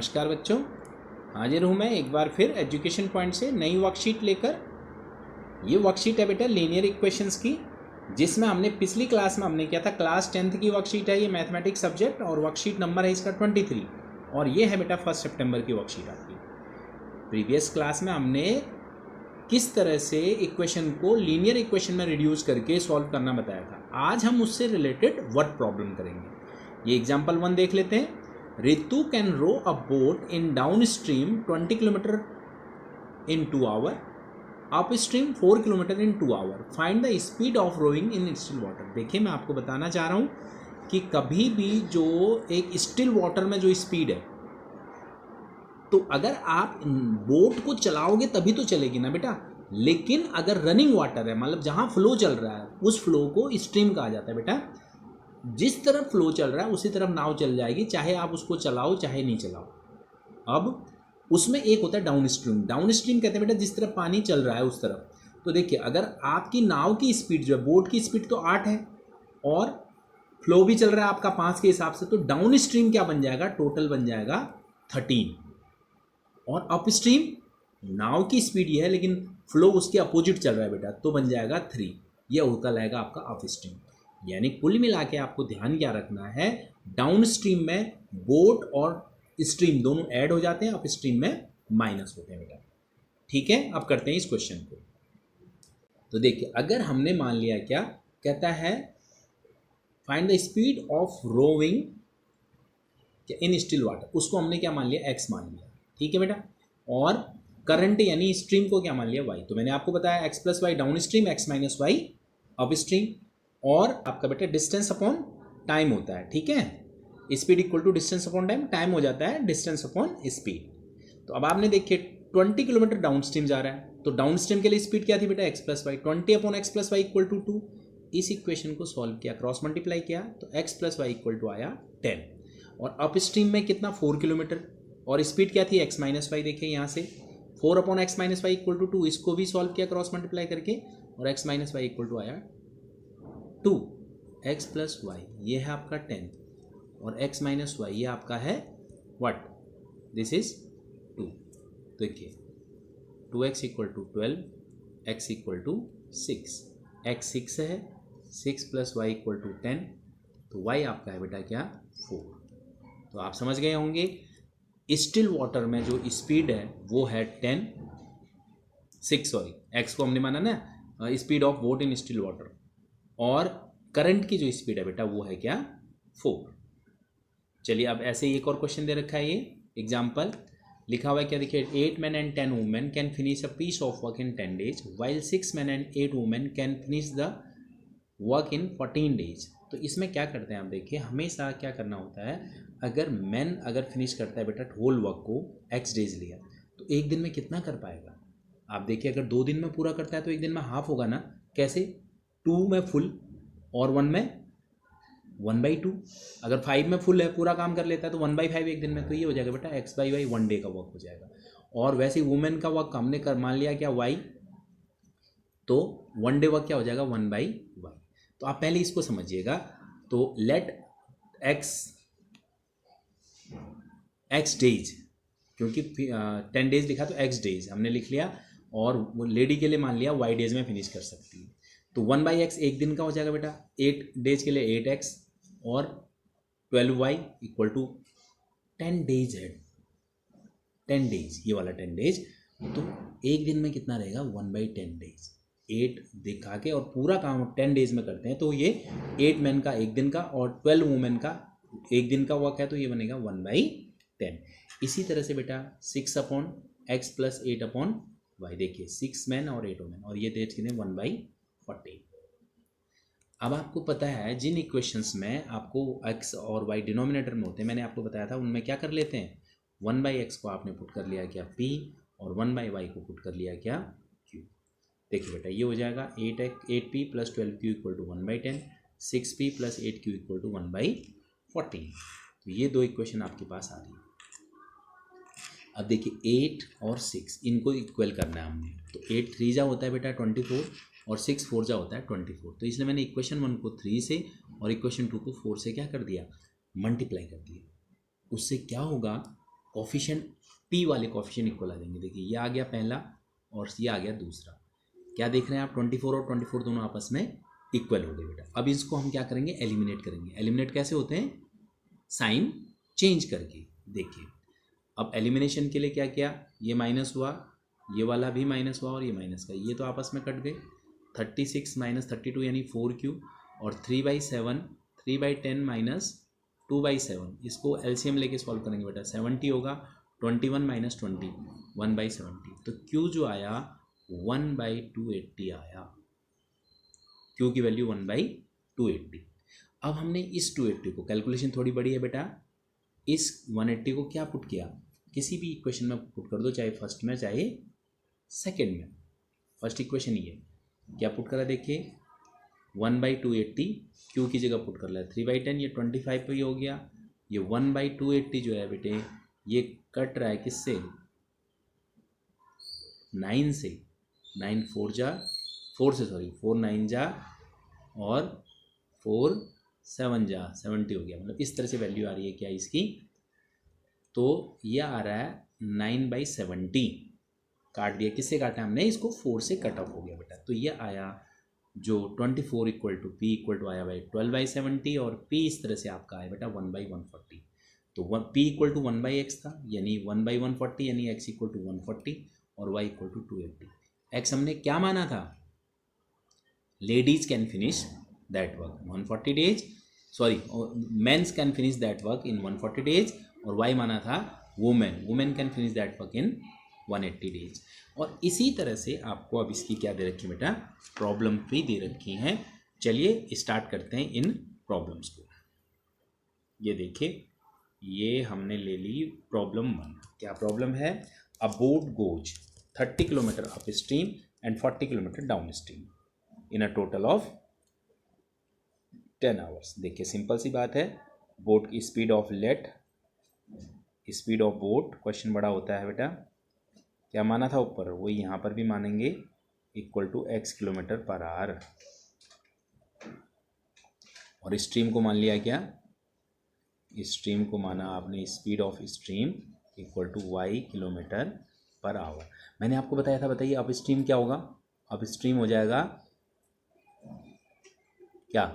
नमस्कार बच्चों, हाजिर हूँ मैं एक बार फिर एजुकेशन पॉइंट से नई वर्कशीट लेकर। ये वर्कशीट है बेटा लीनियर इक्वेशंस की, जिसमें हमने पिछली क्लास में हमने किया था क्लास 10th की वर्कशीट है ये मैथमेटिक्स सब्जेक्ट, और वर्कशीट नंबर है इसका 23। और ये है बेटा 1 सितंबर की वर्कशीट आपकी। प्रीवियस क्लास में हमने किस तरह से इक्वेशन को लीनियर इक्वेशन में रिड्यूस करके सॉल्व करना बताया था। आज हम उससे रिलेटेड वर्ड प्रॉब्लम करेंगे। ये एग्जाम्पल 1 देख लेते हैं। Ritu can row a boat in downstream 20 km in 2 hours, upstream 4 km in 2 hours. Find the speed of rowing in still water. देखिए मैं आपको बताना चाह रहा हूँ कि कभी भी जो एक स्टिल वाटर में जो स्पीड है, तो अगर आप बोट को चलाओगे तभी तो चलेगी ना बेटा। लेकिन अगर रनिंग वाटर है, मतलब जहाँ फ्लो चल रहा है, उस फ्लो को स्ट्रीम कहा जाता है बेटा। जिस तरफ फ्लो चल रहा है उसी तरफ नाव चल जाएगी, चाहे आप उसको चलाओ चाहे नहीं चलाओ। अब उसमें एक होता है डाउन स्ट्रीम। डाउन स्ट्रीम कहते हैं बेटा जिस तरफ पानी चल रहा है उस तरफ। तो देखिए अगर आपकी नाव की स्पीड जो है, बोट की स्पीड तो 8 है और फ्लो भी चल रहा है आपका 5 के हिसाब से, तो डाउन स्ट्रीम क्या बन जाएगा, टोटल बन जाएगा 13। और अप स्ट्रीम नाव की स्पीड ये है लेकिन फ्लो उसके अपोजिट चल रहा है बेटा, तो बन जाएगा 3। यह होकर लाएगा आपका अप स्ट्रीम। यानी कुल मिला के आपको ध्यान क्या रखना है, डाउन स्ट्रीम में बोट और स्ट्रीम दोनों ऐड हो जाते हैं, अप स्ट्रीम में माइनस होते हैं बेटा। ठीक है, अब करते हैं इस क्वेश्चन को। तो देखिए अगर हमने मान लिया, क्या कहता है, find the speed of rowing in still water, उसको हमने क्या मान लिया, x मान लिया। ठीक है बेटा। और करंट यानी स्ट्रीम को क्या मान लिया, y। तो मैंने आपको बताया x plus Y downstream, x minus Y upstream. और आपका बेटा डिस्टेंस अपॉन टाइम होता है। ठीक है, speed equal to distance upon time, time हो जाता है डिस्टेंस अपॉन स्पीड। तो अब आपने देखिए 20 किलोमीटर डाउन स्ट्रीम जा रहा है, तो डाउन स्ट्रीम के लिए स्पीड क्या थी बेटा, x plus Y. 20 upon x plus Y equal to 2। इस इक्वेशन को सॉल्व किया, क्रॉस मल्टीप्लाई किया, तो x plus Y equal to आया 10। और अप स्ट्रीम में कितना, 4 किलोमीटर, और स्पीड क्या थी, x माइनस वाई। देखिए यहाँ से 4 upon X minus Y equal to 2, इसको भी सॉल्व किया क्रॉस मल्टीप्लाई करके, और x minus Y equal to आया 2। x प्लस वाई ये है आपका 10, और x माइनस वाई ये आपका है व्हाट, दिस इज 2। देखिए 2x equal to 12, x equal to 6, x 6 है, 6 प्लस वाई इक्वल टू 10, तो y आपका है बेटा क्या, 4। तो आप समझ गए होंगे स्टिल वाटर में जो स्पीड है वो है 6 x को हमने माना ना speed of boat in still water, और करंट की जो स्पीड है बेटा वो है क्या, 4। चलिए अब ऐसे ही एक और क्वेश्चन दे रखा है, ये एग्जाम्पल लिखा हुआ है क्या, देखिए 8 men and 10 women can finish a piece of work in 10 days while 6 men and 8 women can finish the work in 14 days। तो इसमें क्या करते हैं आप, देखिए हमेशा क्या करना होता है, अगर मैन अगर फिनिश करता है बेटा होल वर्क को x डेज लिया, तो एक दिन में कितना कर पाएगा। आप देखिए अगर 2 दिन में पूरा करता है तो एक दिन में हाफ होगा ना। कैसे, 2 में फुल और 1 में 1/2। अगर 5 में फुल है, पूरा काम कर लेता है, तो 1/5 एक दिन में, तो ये हो जाएगा बेटा x बाई वाई 1 डे का वर्क हो जाएगा। और वैसे ही वुमेन का वर्क हमने कर मान लिया क्या, y, तो 1 डे वर्क क्या हो जाएगा, 1/y। तो आप पहले इसको समझिएगा। तो लेट x डेज, क्योंकि 10 डेज लिखा तो x डेज हमने लिख लिया, और लेडी के लिए मान लिया y डेज में फिनिश कर सकती है। तो 1/x एक दिन का हो जाएगा बेटा, 8 डेज के लिए 8x, और 12y इक्वल टू 10 डेज है, 10 डेज ये वाला 10 डेज। तो एक दिन में कितना रहेगा, 1/10 डेज। 8 दिखा के और पूरा काम 10 डेज में करते हैं, तो ये 8 मैन का एक दिन का और 12 वुमेन का एक दिन का वर्क है, तो ये बनेगा 1/10। इसी तरह से बेटा 6 upon x plus 8 upon Y, देखिए 6 मैन और 8 वुमेन, और ये डेट कितने, 1/40। अब आपको पता है जिन इक्वेशंस में आपको x और y डिनोमिनेटर में होते हैं, मैंने आपको बताया था उनमें क्या कर लेते हैं, 1/x को आपने पुट कर लिया क्या p, और 1/y को पुट कर लिया क्या q। देखिए बेटा ये हो जाएगा 8p plus 12q equal to 1/10, 6p plus 8q equal to 1/14। तो ये 2 इक्वेशन आपके पास आ रही है। अब देखिए 8 और 6 इनको इक्वल करना है हमने, तो 8 3 जा होता है बेटा 24, और 6 4 जा होता है 24। तो इसलिए मैंने इक्वेशन 1 को 3 से और इक्वेशन 2 को 4 से क्या कर दिया, मल्टीप्लाई कर दिया। उससे क्या होगा, कोफिशिएंट पी वाले कोफिशिएंट इक्वल आ जाएंगे। देखिए ये आ गया पहला और ये आ गया दूसरा। क्या देख रहे हैं आप, 24 और 24 दोनों आपस में इक्वल हो गए बेटा। अब इसको हम क्या करेंगे, एलिमिनेट करेंगे। एलिमिनेट कैसे होते हैं, साइन चेंज करके। देखिए अब एलिमिनेशन के लिए क्या किया, ये माइनस हुआ, ये वाला भी माइनस हुआ और ये माइनस का, ये तो आपस में कट गए। 36 माइनस 32 यानी 4 और 3/7, 3/10 माइनस 2/7, इसको एलसीएम लेके सॉल्व करेंगे बेटा। 70 होगा, 21 माइनस 20, 1/70। तो क्यू जो आया 1/280 आया। क्यू की वैल्यू 1/280। अब हमने इस 280 को, कैलकुलेशन थोड़ी बड़ी है बेटा, इस 180 को क्या पुट किया, किसी भी इक्वेशन में पुट कर दो, चाहे फर्स्ट में चाहे सेकेंड में। फर्स्ट इक्वेशन ये क्या पुट करा, देखिए 1/280 क्यू की जगह पुट कर लिया। 3/10 ये 25 पे हो गया। ये 1/280 जो है बेटे ये कट रहा है किससे, 9 से। 9 4 जा 4 से, सॉरी 4 9 जा और 4 7 जा 70 हो गया। मतलब इस तरह से वैल्यू आ रही है क्या इसकी, तो ये आ रहा है 9/70। काट दिया, किससे काटा हमने, इसको 4 से कट ऑफ हो गया बेटा। तो ये आया जो 24 equal to P equal to आया भाई 12/70 और पी इस तरह से आपका आया बेटा 1/140। तो पी इक्वल टू 1/x था यानी 1/140 यानी x इक्वल टू 140 और y इक्वल टू 280। x हमने क्या माना था, ladies can finish that work 140 days, sorry mens can finish that work in 140 days, और y माना था women can finish that work in 180 days. और इसी तरह से आपको अब इसकी क्या दे रखी है बेटा, प्रॉब्लम भी दे रखी हैं। चलिए स्टार्ट करते हैं इन प्रॉब्लम्स को। ये देखिए ये हमने ले ली प्रॉब्लम 1। क्या प्रॉब्लम है, अ boat goes 30 kilometre up stream and 40 kilometre down stream in a total of 10 hours. देखिए सिंपल सी बात है, बोट की speed of speed of boat, question बड़ा होता है बेटा, क्या माना था ऊपर, वही यहाँ पर भी मानेंगे, equal to x kilometre per hour. और स्ट्रीम को मान लिया क्या, स्ट्रीम को माना आपने speed of stream equal to y kilometre per hour. मैंने आपको बताया था, बताइए अप स्ट्रीम क्या होगा, अप स्ट्रीम हो जाएगा क्या,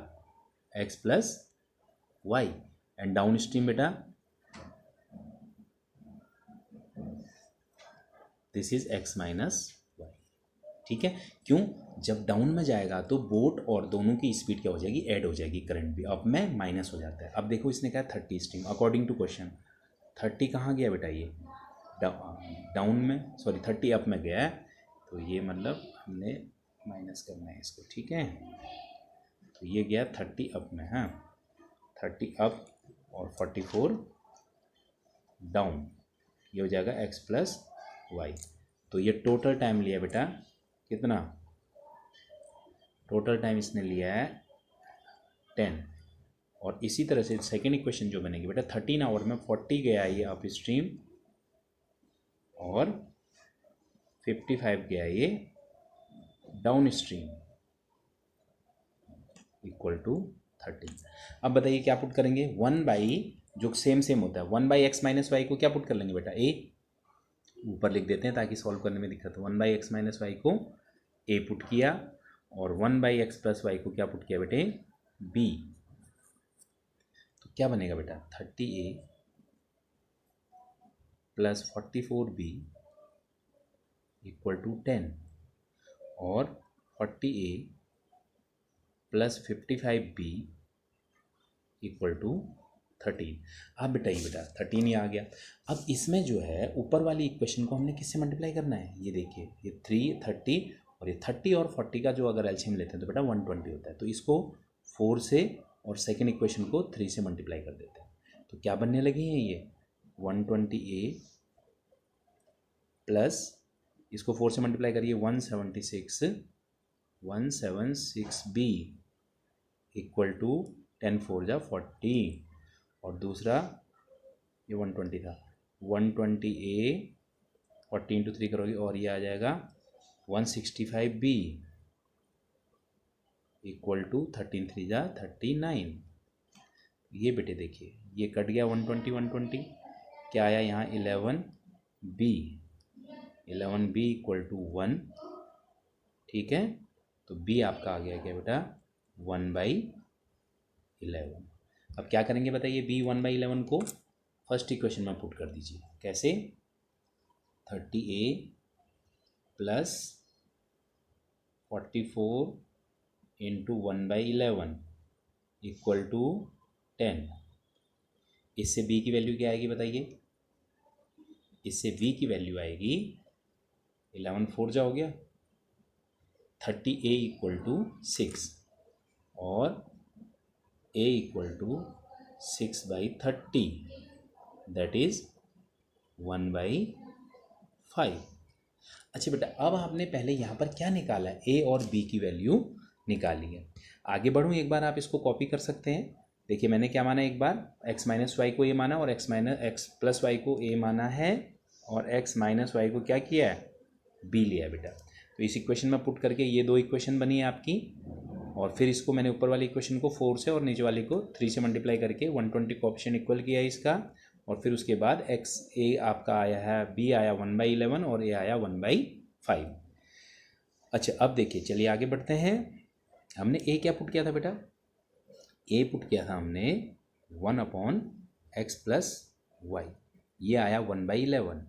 x plus y, and downstream बेटा this is x minus y. ठीक है, क्यों, जब डाउन में जाएगा तो बोट और दोनों की स्पीड क्या हो जाएगी, ऐड हो जाएगी, करंट भी अप में माइनस हो जाता है। अब देखो इसने कहा 30 स्ट्रीम, अकॉर्डिंग टू क्वेश्चन 30 कहाँ गया बेटा, ये डाउन में, सॉरी 30 अप में गया है, तो ये मतलब हमने माइनस करना है इसको। ठीक है, तो ये गया 30 अप में, हाँ 30 अप और 44 डाउन, ये हो जाएगा x प्लस वाई। तो ये टोटल टाइम लिया बेटा कितना, टोटल टाइम इसने लिया है 10। और इसी तरह से सेकेंड इक्वेशन जो बनेगी बेटा 13 आवर में 40 गया ये अप स्ट्रीम और 55 गया ये डाउन स्ट्रीम इक्वल टू 13। अब बताइए क्या पुट करेंगे, 1 जो सेम होता है 1/x माइनस वाई को क्या पुट कर लेंगे बेटा, a ऊपर लिख देते हैं ताकि सॉल्व करने में दिक्कत हो। 1/x माइनस वाई को a पुट किया और 1/x प्लस वाई को क्या पुट किया बेटे, b। तो क्या बनेगा बेटा 30a plus 44b equal to 10 और 40a plus 55b equal to 13। अब बताइए बेटा 13 ही आ गया। अब इसमें जो है ऊपर वाली इक्वेशन को हमने किससे मल्टीप्लाई करना है, ये देखिए ये 3 30 और ये 30 और 40 का जो अगर एलसीएम लेते हैं तो बेटा 120 होता है। तो इसको 4 से और सेकेंड इक्वेशन को 3 से मल्टीप्लाई कर देते हैं। तो क्या बनने लगी है ये 120a प्लस इसको 4 से मल्टीप्लाई करिए 176b इक्वल टू 10 4 जा 40 और दूसरा ये 120 था 120a 40 इंटू 3 करोगे और ये आ जाएगा 165b इक्वल टू 13 3 जा 39। ये बेटे देखिए ये कट गया 120 120 क्या आया यहाँ 11b, 11b इक्वल टू 1, ठीक है। तो b आपका आ गया क्या बेटा 1/11। अब क्या करेंगे बताइए, b 1/11 को फर्स्ट इक्वेशन में पुट कर दीजिए। कैसे, 30a plus 44 into 1/11 equal to 10। इससे b की वैल्यू क्या आएगी बताइए, इससे b की वैल्यू आएगी 11 4 जा हो गया 30a इक्वल टू 6 और a equal to 6/30, that is 1/5। अच्छा बेटा, अब आपने पहले यहाँ पर क्या निकाला है, a और b की वैल्यू निकाली है। आगे बढ़ूँ एक बार, आप इसको कॉपी कर सकते हैं। देखिए मैंने क्या माना, एक बार x माइनस वाई को a माना और x प्लस वाई को a माना है, और x माइनस वाई को क्या किया है, b लिया है बेटा। तो इस इक्वेशन में पुट करके ये दो इक्वेशन बनी है आपकी, और फिर इसको मैंने ऊपर वाली इक्वेशन को 4 से और नीचे वाली को 3 से मल्टीप्लाई करके 120 कोएफिशिएंट इक्वल किया है इसका, और फिर उसके बाद x a आपका आया है, b आया 1/11 और a आया 1/5। अच्छा अब देखिए, चलिए आगे बढ़ते हैं। हमने a क्या पुट किया था बेटा, a पुट किया था हमने 1/x प्लस वाई, ये आया 1/11,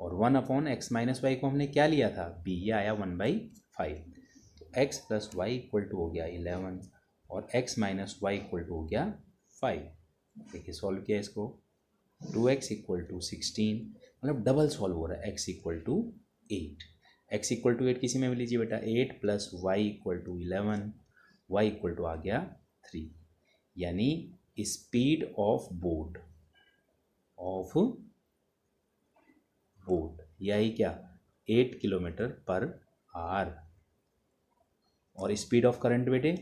और 1/x माइनस वाई को हमने क्या लिया था, b, ये आया 1/5। तो x plus Y equal to हो गया 11 और x minus Y equal to हो गया 5। देखिए सॉल्व किया इसको, 2x इक्वल टू 16, मतलब डबल सॉल्व हो रहा है, x equal to 8। x equal to 8 किसी में भी लीजिए बेटा, 8 plus Y equal to 11, y equal to आ गया 3, यानी स्पीड ऑफ बोट यही क्या 8 किलोमीटर पर आवर। और स्पीड ऑफ करंट बेटे,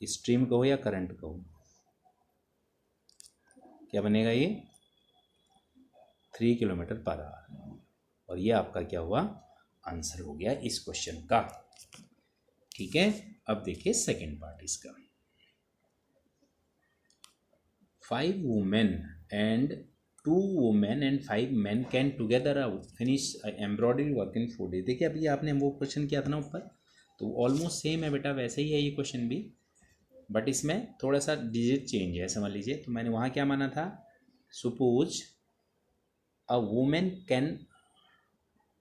स्ट्रीम कहो या करंट कहो, क्या बनेगा ये 3 किलोमीटर पर आवर। और ये आपका क्या हुआ, आंसर हो गया इस क्वेश्चन का, ठीक है। अब देखिए सेकंड पार्ट इसका, 5 women and 2 women and 5 main can together finish embroidery work in 4 days। देखिए अभी आपने वो क्वेश्चन किया था ना ऊपर, तो ऑलमोस्ट सेम है बेटा, वैसे ही है ये क्वेश्चन भी, बट इसमें थोड़ा सा डिजिट चेंज है, समझ लीजिए। तो मैंने वहाँ क्या माना था, suppose a women can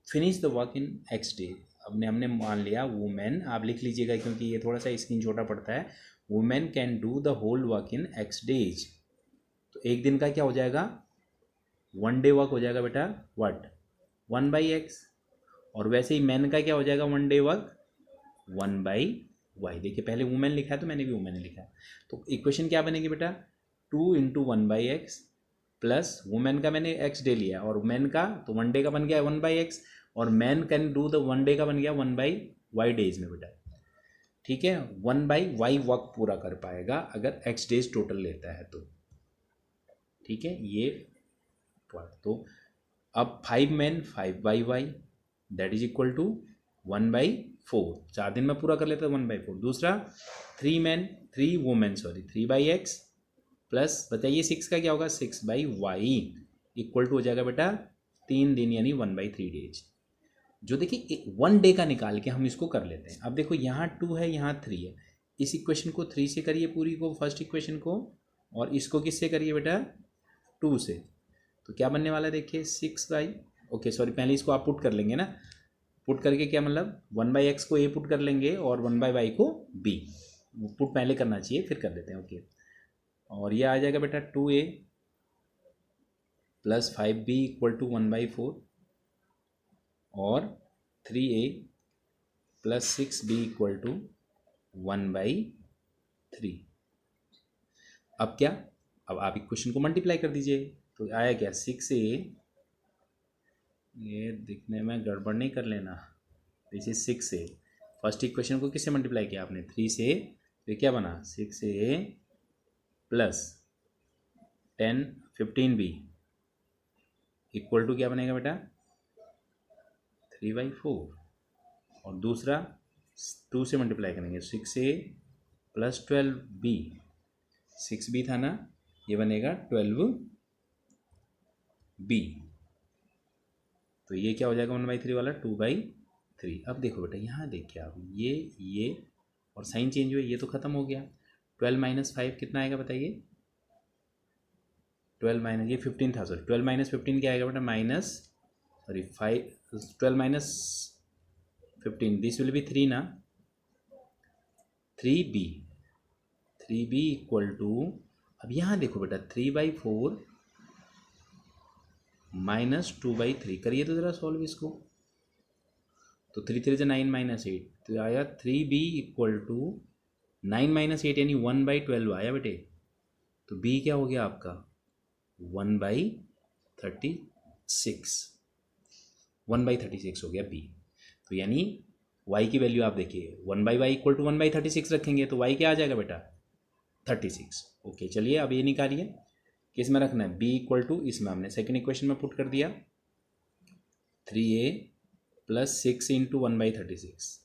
finish the work in x day. हमने मान लिया वुमेन, आप लिख लीजिएगा क्योंकि ये थोड़ा सा स्क्रीन छोटा पड़ता है, women can do the whole work in x days. तो एक दिन का क्या हो जाएगा, 1 डे वर्क हो जाएगा बेटा, व्हाट 1/x, और वैसे ही मैन का क्या हो जाएगा 1 डे वर्क 1/y। देखिए पहले वुमेन लिखा है तो मैंने भी वुमेन लिखा है, तो इक्वेशन क्या बनेगी बेटा, 2 इंटू 1/x प्लस वुमेन का मैंने x डे लिया, और मैन का तो 1 डे का बन गया 1/x, और man can do the 1 day का बन गया 1/y डेज में बेटा, ठीक है। 1/y वर्क पूरा कर पाएगा अगर x डेज टोटल लेता है तो, ठीक है ये पार्ट। तो अब 5 man 5/y that is equal to 1/4, 4 दिन में पूरा कर लेते हैं 1/4। दूसरा 3 मैन 3 वुमेन 3/x प्लस बताइए 6 का क्या होगा 6/y इक्वल टू हो जाएगा बेटा 3 दिन यानी 1/3 डेज। जो देखिए 1 डे का निकाल के हम इसको कर लेते हैं। अब देखो यहाँ 2 है यहाँ 3 है, इस इक्वेशन को 3 से करिए पूरी को, फर्स्ट इक्वेशन को, और इसको किससे करिए बेटा 2 से। तो क्या बनने वाला है देखिए 6/, ओके सॉरी पहले इसको आप पुट कर लेंगे ना, पुट करके क्या मतलब 1/x को a पुट कर लेंगे और 1/y को b, पुट पहले करना चाहिए फिर कर देते हैं, ओके। और ये आ जाएगा बेटा 2a plus 5b equal to 1/4 और 3a plus 6b equal to 1/3। अब क्या, अब आप इक्वेशन को मल्टीप्लाई कर दीजिए, तो आया क्या 6a, ये दिखने में गड़बड़ नहीं कर लेना, this is 6a, first equation को किससे मल्टीप्लाई किया आपने 3 से, तो क्या बना 6a plus 15b equal to क्या बनेगा बेटा 3/4, और दूसरा 2 से मल्टीप्लाई करेंगे 6a प्लस 12b, 6b था ना, ये बनेगा 12b, बी। तो ये क्या हो जाएगा 1/3 वाला 2/3। अब देखो बेटा यहाँ देखिए आप, ये और साइन चेंज हुआ, ये तो ख़त्म हो गया। 12 - 5 कितना आएगा बताइए? 12 माइनस ये 15 था, सॉरी 12 - 15 क्या आएगा बेटा? Minus, sorry 5, 12 - 15 this will be 3 ना, 3b। 3b इक्वल टू, अब यहाँ देखो बेटा 3/4 माइनस 2/3, करिए तो ज़रा सॉल्व इसको। तो 3 3 9 - 8, तो आया 3b इक्वल टू 9 - 8 यानी 1/12 आया बेटे। तो b क्या हो गया आपका? 1/36, 1/36 हो गया b। तो यानी y की वैल्यू आप देखिए 1/y इक्वल टू 1/36 रखेंगे तो y क्या आ जाएगा बेटा? 36। ओके चलिए अब ये निकालिए, किस में रखना है? b इक्वल टू, इसमें हमने सेकेंड इक्वेशन में पुट कर दिया 3a + 6 × 1/36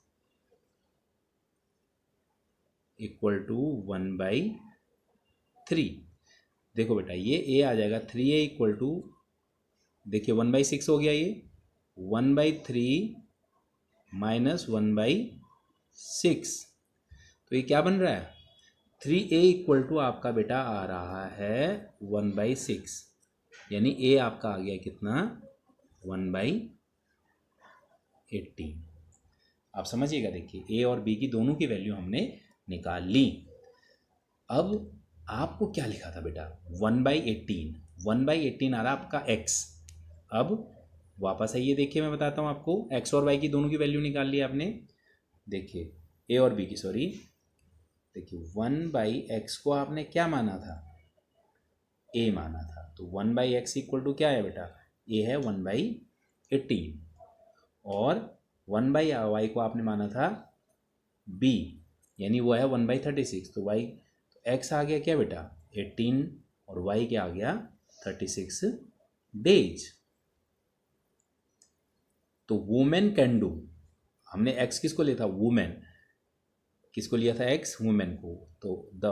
इक्वल टू 1/3। देखो बेटा ये a आ जाएगा 3a इक्वल टू, देखिए 1/6 हो गया, ये 1/3 माइनस 1/6, तो ये क्या बन रहा है? 3a इक्वल टू आपका बेटा आ रहा है 1/6, यानी a आपका आ गया कितना? 1/18। आप समझिएगा, देखिए a और b की दोनों की वैल्यू हमने निकाल ली। अब आपको क्या लिखा था बेटा? 1/18, 1/18 आ रहा आपका x। अब वापस आइए, देखिए मैं बताता हूँ आपको, x और y की दोनों की वैल्यू निकाल ली आपने। देखिए a और b की, सॉरी देखिए 1/x को आपने क्या माना था? a माना था, तो 1/x इक्वल टू क्या है बेटा? a है 1/18, और 1/y को आपने माना था b, यानी वो है 1/36, तो y, तो x आ गया क्या बेटा? 18, और y क्या आ गया? 36 डेज। तो वुमेन कैन डू, हमने x किसको लिया था? वुमेन। किसको लिया था? x, वुमेन को। तो द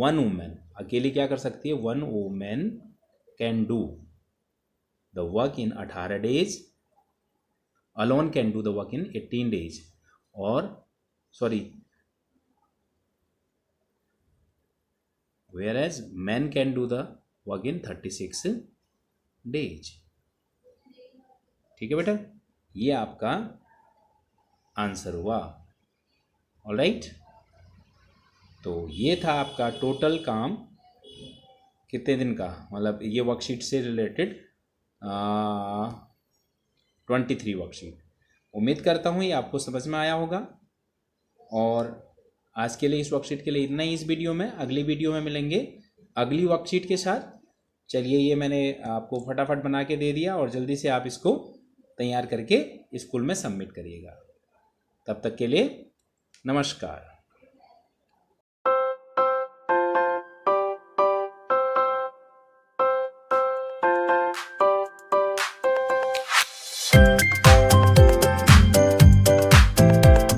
वन वुमेन अकेले क्या कर सकती है? One woman can do the work in 18 days, alone can do the work in 18 days, और sorry where as man can do the work in 36 days. ठीक है बेटा, ये आपका आंसर हुआ। ऑलराइट, तो ये था आपका टोटल काम कितने दिन का, मतलब ये वर्कशीट से रिलेटेड 23 वर्कशीट। उम्मीद करता हूँ ये आपको समझ में आया होगा, और आज के लिए इस वर्कशीट के लिए इतना ही इस वीडियो में। अगली वीडियो में मिलेंगे अगली वर्कशीट के साथ। चलिए ये मैंने आपको फटाफट बना के दे दिया, और जल्दी से आप इसको तैयार करके स्कूल में सबमिट करिएगा। तब तक के लिए नमस्कार।